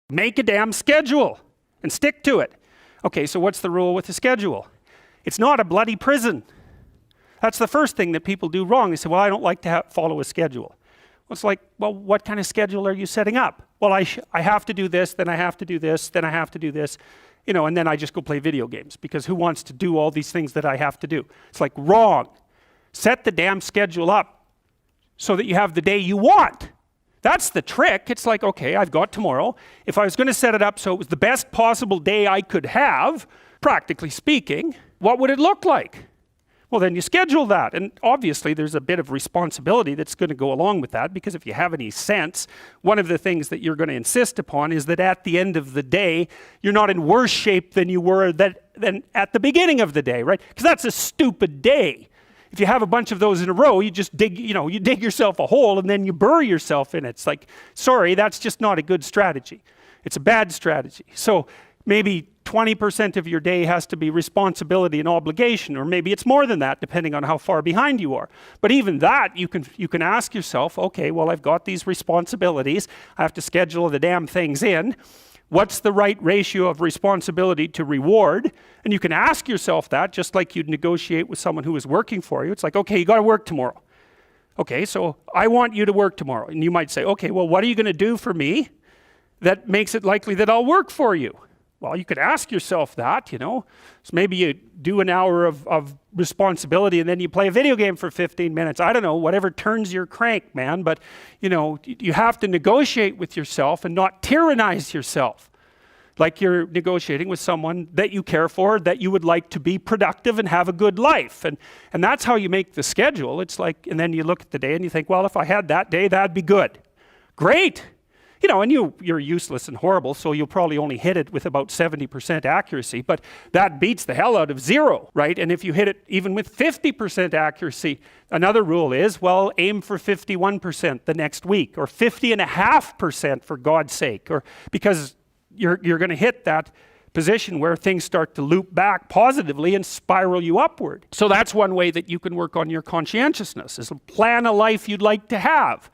Make a damn schedule and stick to it. Okay, so what's the rule with the schedule? It's not a bloody prison. That's the first thing that people do wrong. They say, well, I don't like to follow a schedule. Well, it's like, well, what kind of schedule are you setting up? Well, I have to do this, then I have to do this, then I have to do this, and then I just go play video games, because who wants to do all these things that I have to do? It's like, wrong. Set the damn schedule up so that you have the day you want. That's the trick. It's like, okay, I've got tomorrow. If I was going to set it up so it was the best possible day I could have, practically speaking, what would it look like? Well, then you schedule that. And obviously, there's a bit of responsibility that's going to go along with that, because if you have any sense, one of the things that you're going to insist upon is that at the end of the day, you're not in worse shape than you were than at the beginning of the day, right? Because that's a stupid day. If you have a bunch of those in a row, you just dig yourself a hole and then you bury yourself in it. It's like, sorry, that's just not a good strategy. It's a bad strategy. So maybe 20% of your day has to be responsibility and obligation, or maybe it's more than that, depending on how far behind you are. But even that, you can ask yourself, okay, well, I've got these responsibilities. I have to schedule the damn things in. What's the right ratio of responsibility to reward? And you can ask yourself that, just like you'd negotiate with someone who is working for you. It's like, okay, you got to work tomorrow. Okay, so I want you to work tomorrow. And you might say, okay, well, what are you going to do for me that makes it likely that I'll work for you? Well, you could ask yourself that, So maybe you do an hour of responsibility and then you play a video game for 15 minutes. I don't know, whatever turns your crank, man. But, you have to negotiate with yourself and not tyrannize yourself. Like you're negotiating with someone that you care for, that you would like to be productive and have a good life. And that's how you make the schedule. It's like, and then you look at the day and you think, well, if I had that day, that'd be good. Great. And you're useless and horrible, so you'll probably only hit it with about 70% accuracy, but that beats the hell out of 0, right? And if you hit it even with 50% accuracy, another rule is, well, aim for 51% the next week, or 50.5% for God's sake, or because you're going to hit that position where things start to loop back positively and spiral you upward. So that's one way that you can work on your conscientiousness, is plan a life you'd like to have.